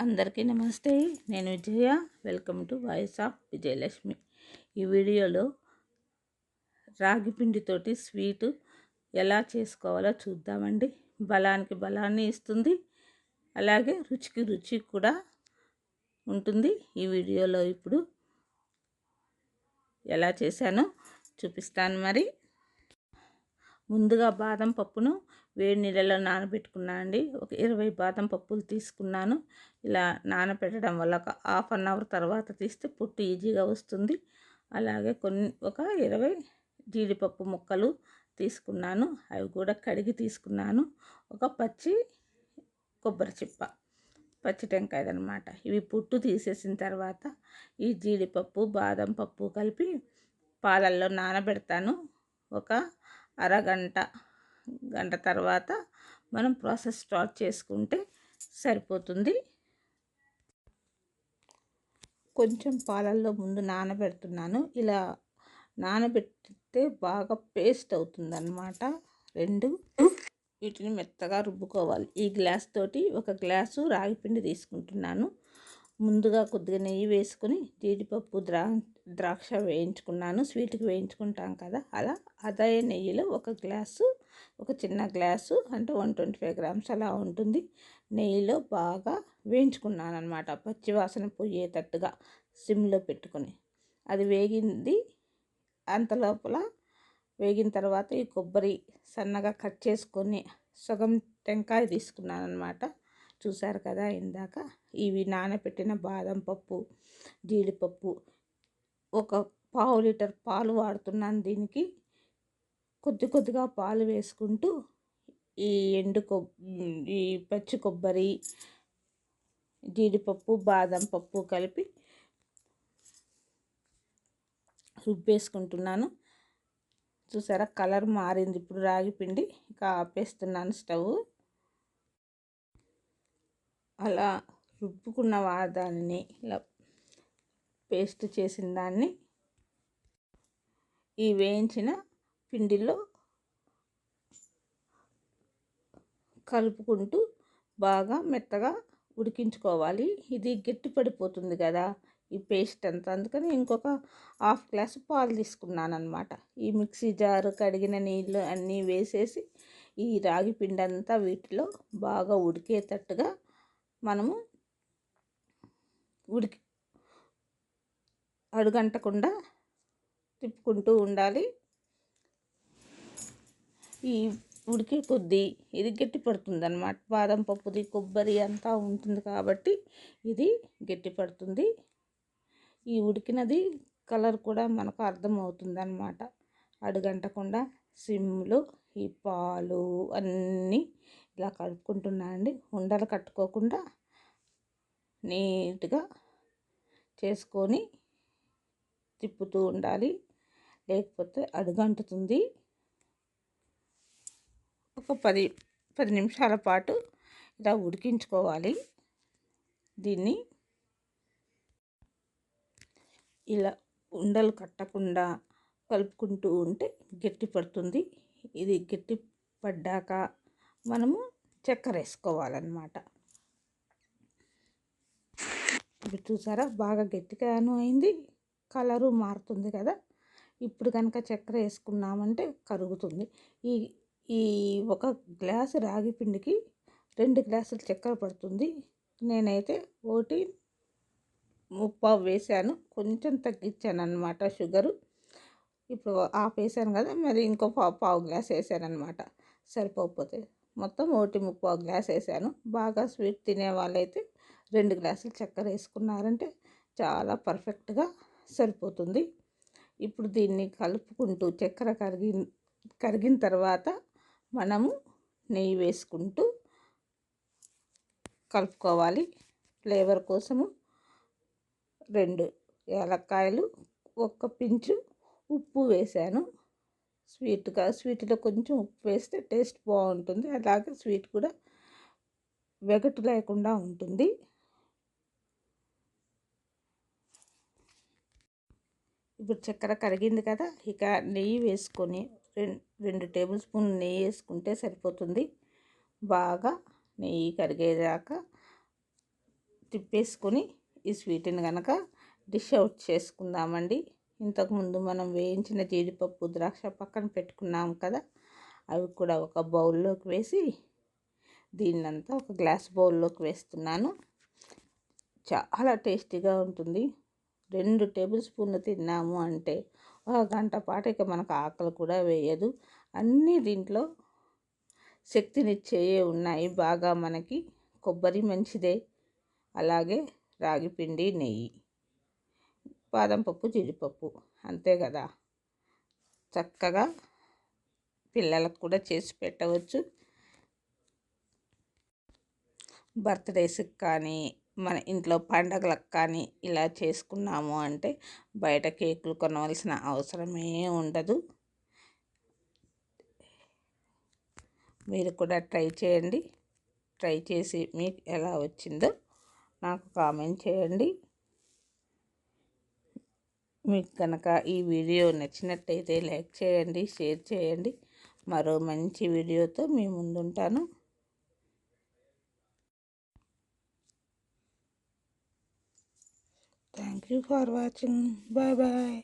అందరికీ నమస్తే. నేను Vijaya. Welcome to voice of Vijayalakshmi. ఈ వీడియోలో రాగి పిండితోటి స్వీటు ఎలా చేసుకోవాలో చూద్దామండి. బలానికి బలాన్ని ఇస్తుంది, అలాగే రుచికి రుచి కూడా ఉంటుంది. ఈ వీడియోలో ఇప్పుడు ఎలా చేశానో చూపిస్తాను. మరి ముందుగా బాదం పప్పును వేడి నీళ్ళలో నానబెట్టుకున్నాను అండి. ఒక 20 బాదం పప్పులు తీసుకున్నాను. ఇలా నానబెట్టడం వల్ల ఒక హాఫ్ అన్ అవర్ తర్వాత తీస్తే పొట్టు ఈజీగా వస్తుంది. అలాగే ఒక 20 జీడిపప్పు ముక్కలు తీసుకున్నాను. అవి కూడా కడిగి తీసుకున్నాను. ఒక పచ్చి కొబ్బరి చిప్ప, పచ్చి టెంకాయ అనమాట. ఇవి పొట్టు తీసేసిన తర్వాత ఈ జీడిపప్పు బాదం పప్పు కలిపి పాలల్లో నానబెడతాను. ఒక గంట తర్వాత మనం ప్రాసెస్ స్టార్ట్ చేసుకుంటే సరిపోతుంది. కొంచెం పాలల్లో ముందు నానబెడుతున్నాను. ఇలా నానబెడితే బాగా పేస్ట్ అవుతుందన్నమాట. వీటిని మెత్తగా రుబ్బుకోవాలి. ఈ గ్లాస్ తోటి ఒక గ్లాసు రాగిపిండి తీసుకుంటున్నాను. ముందుగా కొద్దిగా నెయ్యి వేసుకొని జీడిపప్పు ద్రాక్ష వేయించుకున్నాను. స్వీట్కి వేయించుకుంటాం కదా, అలా అదే నెయ్యిలో ఒక చిన్న గ్లాసు అంటే 125 గ్రామ్స్ అలా ఉంటుంది. నెయ్యిలో బాగా వేయించుకున్నాను అనమాట. పచ్చివాసన పోయేటట్టుగా సిమ్లో పెట్టుకొని. అది వేగింది. అంతలోపల వేగిన తర్వాత ఈ కొబ్బరి సన్నగా కట్ చేసుకొని సగం టెంకాయ తీసుకున్నాను అనమాట. చూసారు కదా ఇందాక. ఇవి నానబెట్టిన బాదం పప్పు, జీడిపప్పు, ఒక పావు లీటర్ పాలు వాడుతున్నాను. దీనికి కొద్దిగా పాలు వేసుకుంటూ ఈ ఈ పచ్చి కొబ్బరి, జీడిపప్పు, బాదం పప్పు కలిపి రుబ్బేసుకుంటున్నాను. చూసారా కలర్ మారింది. ఇప్పుడు రాగి పిండి ఇక ఆపేస్తున్నాను స్టవ్. అలా రుబ్బుకున్న దాన్ని ఇలా పేస్ట్ చేసిన దాన్ని ఈ వేయించిన పిండిలో కలుపుకుంటూ బాగా మెత్తగా ఉడికించుకోవాలి. ఇది గట్టి పడిపోతుంది కదా ఈ పేస్ట్ అంతా, అందుకని ఇంకొక హాఫ్ గ్లాసు పాలు తీసుకున్నాను అనమాట. ఈ మిక్సీ జారు, కడిగిన నీళ్ళు అన్నీ వేసేసి ఈ రాగి పిండి అంతా వీటిలో బాగా ఉడికేటట్టుగా మనము అడుగంటకుండా తిప్పుకుంటూ ఉండాలి. ఈ ఉడికే కొద్దీ ఇది గట్టి పడుతుంది అన్నమాట. బాదం పప్పుది, కొబ్బరి అంతా ఉంటుంది కాబట్టి ఇది గట్టి పడుతుంది. ఈ ఉడికినది కలర్ కూడా మనకు అర్థమవుతుంది అన్నమాట. అడుగంటకుండా సిమ్లో ఈ పాలు అన్నీ ఇలా కలుపుకుంటున్నానండి. ఉండలు కట్టుకోకుండా నీట్గా చేసుకొని తిప్పుతూ ఉండాలి, లేకపోతే అడుగంటుతుంది. ఒక 10 నిమిషాల పాటు ఇలా ఉడికించుకోవాలి. దీన్ని ఇలా ఉండలు కట్టకుండా కలుపుకుంటూ ఉంటే గట్టి పడుతుంది. ఇది గట్టి పడ్డాక మనము చక్కెర వేసుకోవాలన్నమాట. ఇప్పుడు చూసారా బాగా గట్టిగాను అయింది, కలరు మారుతుంది కదా. ఇప్పుడు కనుక చక్కెర వేసుకున్నామంటే కరుగుతుంది. ఈ ఒక గ్లాసు రాగి పిండికి 2 గ్లాసులు చక్కెర పడుతుంది. నేనైతే 1.35 వేసాను, కొంచెం తగ్గించాను అన్నమాట షుగరు. ఇప్పుడు హాఫ్ వేసాను కదా, మరి ఇంకో పావు గ్లాస్ వేసాను అనమాట. సరిపోతే మొత్తం 1.35 గ్లాస్ వేసాను. బాగా స్వీట్ తినే వాళ్ళైతే 2 గ్లాసులు చక్కెర వేసుకున్నారంటే చాలా పర్ఫెక్ట్గా సరిపోతుంది. ఇప్పుడు దీన్ని కలుపుకుంటూ చక్కెర కరిగిన తర్వాత మనము నెయ్యి వేసుకుంటూ కలుపుకోవాలి. ఫ్లేవర్ కోసము 2 యాలక్కాయలు, ఒక్క పించు ఉప్పు వేసాను. స్వీట్లో కొంచెం ఉప్పు వేస్తే టేస్ట్ బాగుంటుంది. అలాగే స్వీట్ కూడా వెగటు లేకుండా ఉంటుంది. ఇప్పుడు చక్కెర కరిగింది కదా, ఇక నెయ్యి వేసుకొని 2 టేబుల్ స్పూన్లు నెయ్యి వేసుకుంటే సరిపోతుంది. బాగా నెయ్యి కరిగేదాకా తిప్పేసుకొని ఈ స్వీట్ని కనుక డిష్ అవుట్ చేసుకుందామండి. ఇంతకుముందు మనం వేయించిన జీడిపప్పు ద్రాక్ష పక్కన పెట్టుకున్నాం కదా, అవి కూడా ఒక బౌల్లోకి వేసి దీన్నంతా ఒక గ్లాస్ బౌల్లోకి వేస్తున్నాను. చాలా టేస్టీగా ఉంటుంది. 2 టేబుల్ స్పూన్లు తిన్నాము అంటే ఒక గంట పాటు ఇక మనకు ఆకలి కూడా వేయదు. అన్నీ దీంట్లో శక్తినిచ్చేయే ఉన్నాయి. బాగా మనకి కొబ్బరి మంచిదే, అలాగే రాగి పిండి, నెయ్యి, బాదం పప్పు, జీడిపప్పు, అంతే కదా. చక్కగా పిల్లలకు కూడా చేసి పెట్టవచ్చు. బర్త్డేస్కి కానీ మన ఇంట్లో పండగలకు కానీ ఇలా చేసుకున్నాము అంటే బయట కేకులు కొనవలసిన అవసరమే ఉండదు. మీరు కూడా ట్రై చేయండి. ట్రై చేసి మీకు ఎలా వచ్చిందో నాకు కామెంట్ చేయండి. మీకు కనుక ఈ వీడియో నచ్చినట్టయితే లైక్ చేయండి, షేర్ చేయండి. మరో మంచి వీడియోతో మీ ముందుంటాను. Thank you for watching. Bye bye.